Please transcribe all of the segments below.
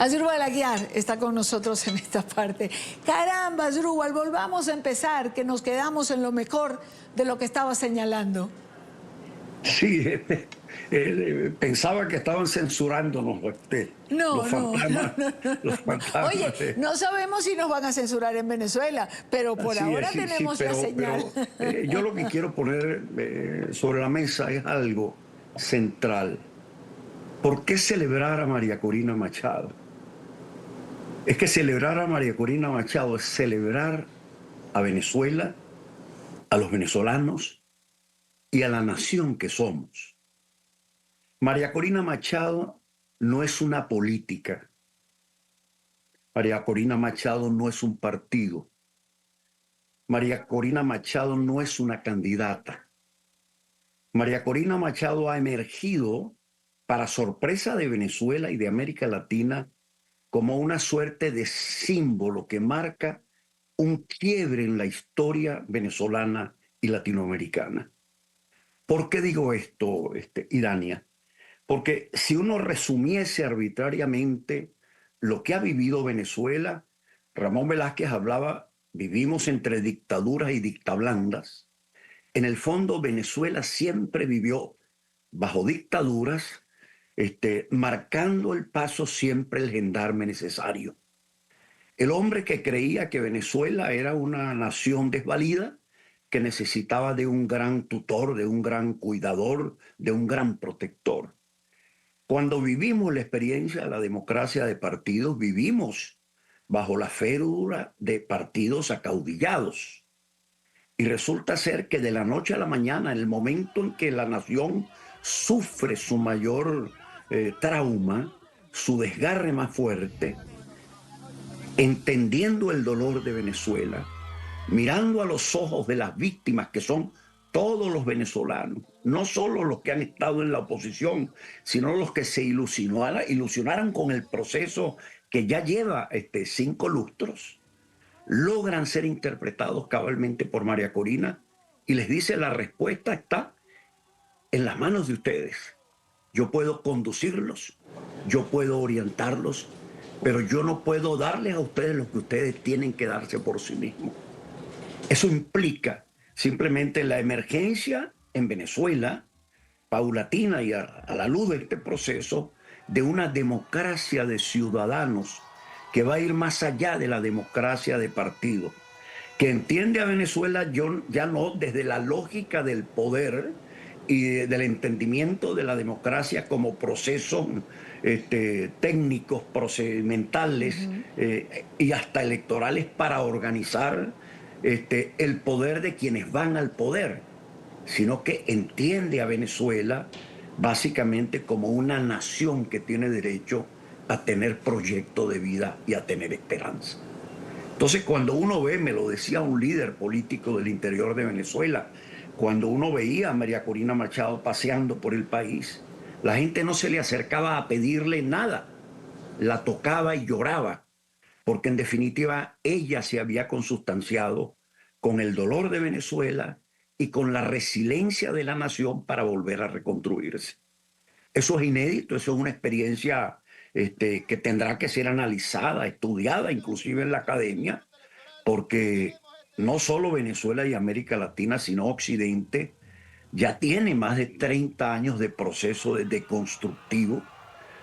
Asdrúbal Aguiar está con nosotros en esta parte. Caramba, Asdrúbal, volvamos a empezar, que nos quedamos en lo mejor de lo que estaba señalando. Sí, pensaba que estaban censurándonos No, los no, no, fantasmas, no, no, los no. Oye, fantasmas. no sabemos si nos van a censurar en Venezuela, pero por Así es, ahora sí, sí, tenemos la señal. yo lo que quiero poner sobre la mesa es algo central. ¿Por qué celebrar a María Corina Machado? Es que celebrar a María Corina Machado es celebrar a Venezuela, a los venezolanos y a la nación que somos. María Corina Machado no es una política. María Corina Machado no es un partido. María Corina Machado no es una candidata. María Corina Machado ha emergido, para sorpresa de Venezuela y de América Latina, como una suerte de símbolo que marca un quiebre en la historia venezolana y latinoamericana. ¿Por qué digo esto, Idania? Porque si uno resumiese arbitrariamente lo que ha vivido Venezuela, Ramón Velázquez hablaba, vivimos entre dictaduras y dictablandas. En el fondo, Venezuela siempre vivió bajo dictaduras, marcando el paso siempre el gendarme necesario. El hombre que creía que Venezuela era una nación desvalida, que necesitaba de un gran tutor, de un gran cuidador, de un gran protector. Cuando vivimos la experiencia de la democracia de partidos, vivimos bajo la férula de partidos acaudillados. Y resulta ser que de la noche a la mañana, en el momento en que la nación sufre su mayor trauma, su desgarre más fuerte, entendiendo el dolor de Venezuela, mirando a los ojos de las víctimas que son todos los venezolanos, no solo los que han estado en la oposición, sino los que se ilusionaron con el proceso que ya lleva 5 lustros, logran ser interpretados cabalmente por María Corina y les dice: la respuesta está en las manos de ustedes. Yo puedo conducirlos, yo puedo orientarlos, pero yo no puedo darles a ustedes lo que ustedes tienen que darse por sí mismos. Eso implica simplemente la emergencia en Venezuela, paulatina y a la luz de este proceso, de una democracia de ciudadanos que va a ir más allá de la democracia de partidos, que entiende a Venezuela ya no desde la lógica del poder y del entendimiento de la democracia como procesos técnicos, procedimentales y hasta electorales para organizar el poder de quienes van al poder, sino que entiende a Venezuela básicamente como una nación que tiene derecho a tener proyecto de vida y a tener esperanza. Entonces, cuando uno ve, me lo decía un líder político del interior de Venezuela, cuando uno veía a María Corina Machado paseando por el país, la gente no se le acercaba a pedirle nada, la tocaba y lloraba, porque en definitiva ella se había consustanciado con el dolor de Venezuela y con la resiliencia de la nación para volver a reconstruirse. Eso es inédito, eso es una experiencia que tendrá que ser analizada, estudiada, inclusive en la academia, porque no solo Venezuela y América Latina, sino Occidente, ya tiene más de 30 años de proceso de deconstructivo,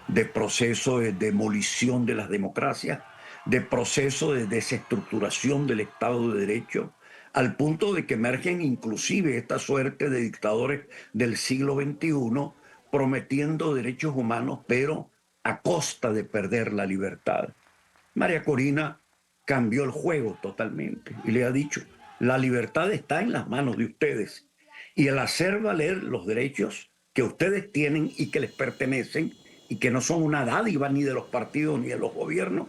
de proceso de demolición de las democracias, de proceso de desestructuración del Estado de Derecho, al punto de que emergen inclusive esta suerte de dictadores del siglo XXI prometiendo derechos humanos, pero a costa de perder la libertad. María Corina cambió el juego totalmente y le ha dicho: la libertad está en las manos de ustedes, y el hacer valer los derechos que ustedes tienen y que les pertenecen y que no son una dádiva ni de los partidos ni de los gobiernos,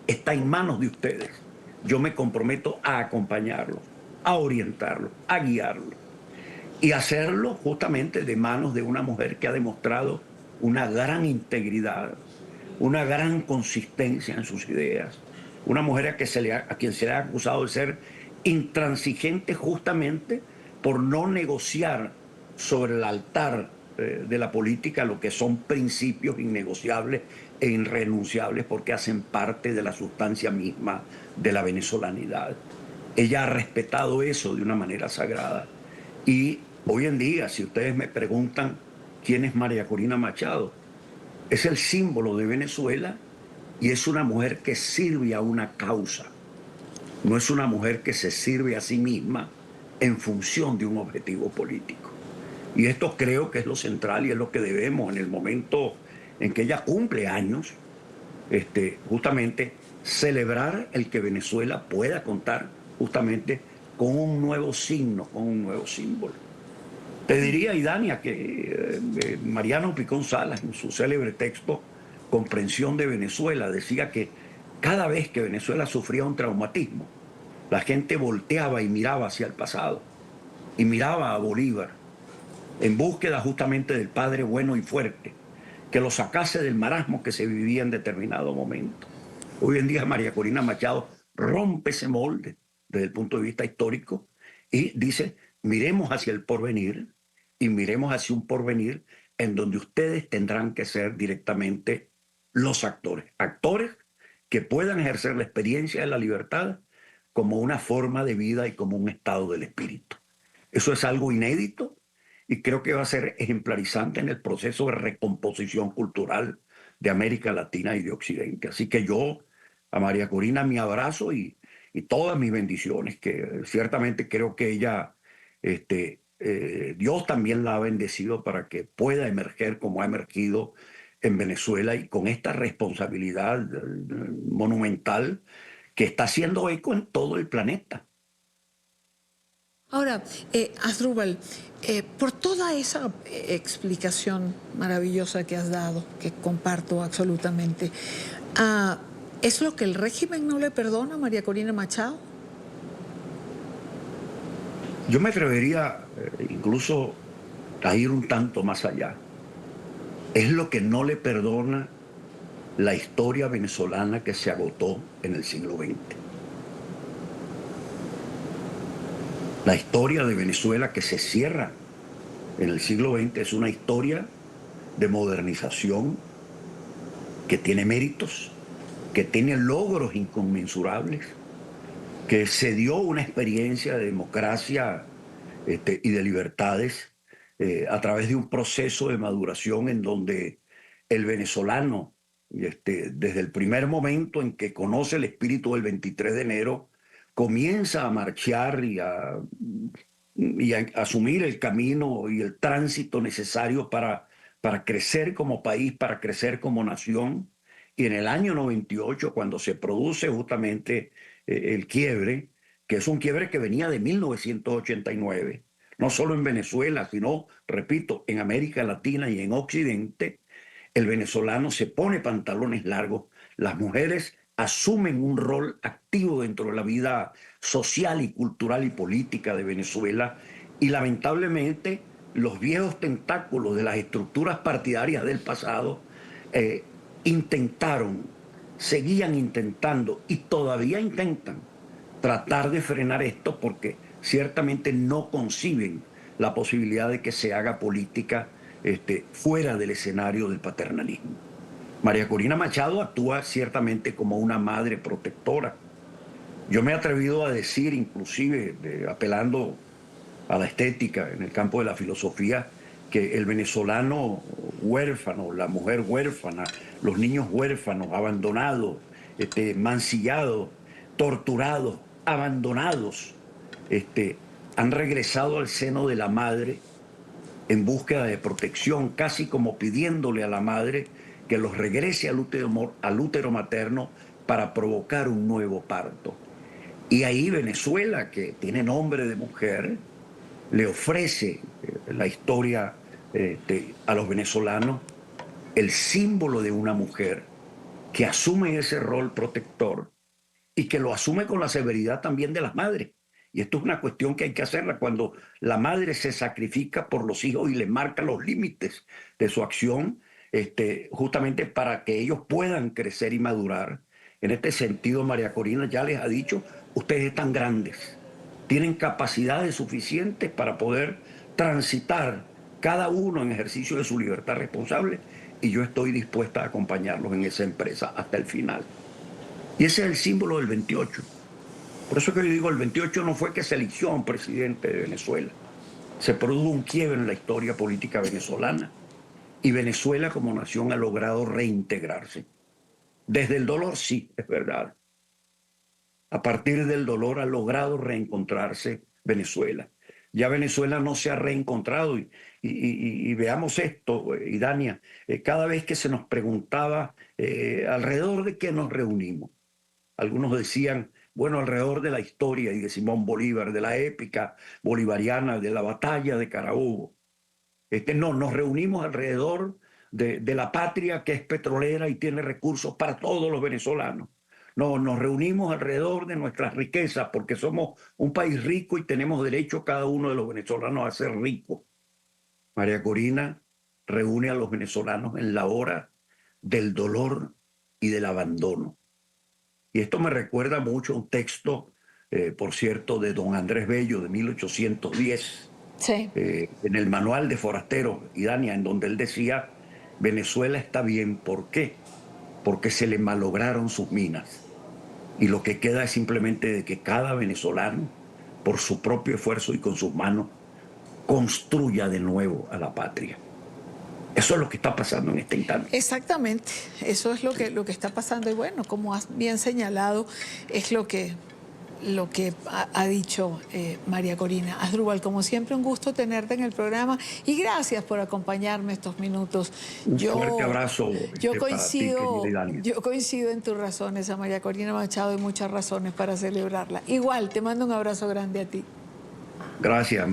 está en manos de ustedes. Yo me comprometo a acompañarlos, a orientarlos, a guiarlos y hacerlo justamente de manos de una mujer que ha demostrado una gran integridad, una gran consistencia en sus ideas, una mujer a quien se le ha acusado de ser intransigente justamente por no negociar sobre el altar de la política lo que son principios innegociables e irrenunciables porque hacen parte de la sustancia misma de la venezolanidad. Ella ha respetado eso de una manera sagrada. Y hoy en día, si ustedes me preguntan quién es María Corina Machado, es el símbolo de Venezuela y es una mujer que sirve a una causa. No es una mujer que se sirve a sí misma en función de un objetivo político. Y esto creo que es lo central y es lo que debemos en el momento en que ella cumple años, justamente celebrar el que Venezuela pueda contar justamente con un nuevo signo, con un nuevo símbolo. Te diría, Idania, que Mariano Picón Salas, en su célebre texto Comprensión de Venezuela, decía que cada vez que Venezuela sufría un traumatismo, la gente volteaba y miraba hacia el pasado, y miraba a Bolívar, en búsqueda justamente del padre bueno y fuerte, que lo sacase del marasmo que se vivía en determinado momento. Hoy en día María Corina Machado rompe ese molde desde el punto de vista histórico y dice, miremos hacia el porvenir y miremos hacia un porvenir en donde ustedes tendrán que ser directamente los actores. Actores que puedan ejercer la experiencia de la libertad como una forma de vida y como un estado del espíritu. Eso es algo inédito y creo que va a ser ejemplarizante en el proceso de recomposición cultural de América Latina y de Occidente. Así que yo a María Corina mi abrazo y todas mis bendiciones, que ciertamente creo que ella, Dios también la ha bendecido para que pueda emerger como ha emergido en Venezuela y con esta responsabilidad monumental que está haciendo eco en todo el planeta. Ahora, Asdrúbal, por toda esa explicación maravillosa que has dado, que comparto absolutamente, ¿es lo que el régimen no le perdona a María Corina Machado? Yo me atrevería incluso a ir un tanto más allá. Es lo que no le perdona la historia venezolana que se agotó en el siglo XX. La historia de Venezuela que se cierra en el siglo XX es una historia de modernización que tiene méritos, que tiene logros inconmensurables, que se dio una experiencia de democracia y de libertades a través de un proceso de maduración en donde el venezolano, desde el primer momento en que conoce el espíritu del 23 de enero, comienza a marchar y a asumir el camino y el tránsito necesario para crecer como país, para crecer como nación. Y en el año 98, cuando se produce justamente el quiebre, que es un quiebre que venía de 1989, no solo en Venezuela, sino, repito, en América Latina y en Occidente, el venezolano se pone pantalones largos, las mujeres asumen un rol activo dentro de la vida social y cultural y política de Venezuela y lamentablemente los viejos tentáculos de las estructuras partidarias del pasado intentaron, seguían intentando y todavía intentan tratar de frenar esto porque ciertamente no conciben la posibilidad de que se haga política fuera del escenario del paternalismo. María Corina Machado actúa ciertamente como una madre protectora. Yo me he atrevido a decir, inclusive apelando a la estética en el campo de la filosofía, que el venezolano huérfano, la mujer huérfana, los niños huérfanos, abandonados, mancillados, torturados, abandonados, han regresado al seno de la madre en búsqueda de protección, casi como pidiéndole a la madre que los regrese al útero materno para provocar un nuevo parto. Y ahí Venezuela, que tiene nombre de mujer, le ofrece la historia a los venezolanos el símbolo de una mujer que asume ese rol protector y que lo asume con la severidad también de las madres. Y esto es una cuestión que hay que hacerla cuando la madre se sacrifica por los hijos y les marca los límites de su acción, justamente para que ellos puedan crecer y madurar. En este sentido, María Corina ya les ha dicho, ustedes están grandes, tienen capacidades suficientes para poder transitar cada uno en ejercicio de su libertad responsable y yo estoy dispuesta a acompañarlos en esa empresa hasta el final. Y ese es el símbolo del 28. Por eso que yo digo, el 28 no fue que se eligió a un presidente de Venezuela. Se produjo un quiebre en la historia política venezolana y Venezuela como nación ha logrado reintegrarse. Desde el dolor, sí, es verdad. A partir del dolor ha logrado reencontrarse Venezuela. Ya Venezuela no se ha reencontrado y veamos esto, Idania, cada vez que se nos preguntaba alrededor de qué nos reunimos, algunos decían, bueno, alrededor de la historia y de Simón Bolívar, de la épica bolivariana, de la batalla de Carabobo. No, nos reunimos alrededor de la patria que es petrolera y tiene recursos para todos los venezolanos. No, nos reunimos alrededor de nuestras riquezas porque somos un país rico y tenemos derecho cada uno de los venezolanos a ser ricos. María Corina reúne a los venezolanos en la hora del dolor y del abandono. Y esto me recuerda mucho a un texto, por cierto, de don Andrés Bello de 1810. Sí. En el manual de forasteros, Idania, en donde él decía, Venezuela está bien, ¿por qué? Porque se le malograron sus minas. Y lo que queda es simplemente de que cada venezolano, por su propio esfuerzo y con sus manos, construya de nuevo a la patria. Eso es lo que está pasando en este instante. Exactamente, eso es lo que está pasando. Y bueno, como has bien señalado, es lo que ha dicho María Corina. Asdrúbal, como siempre, un gusto tenerte en el programa y gracias por acompañarme estos minutos. Un fuerte abrazo. Yo coincido en tus razones, a María Corina Machado hay muchas razones para celebrarla. Igual, te mando un abrazo grande a ti. Gracias.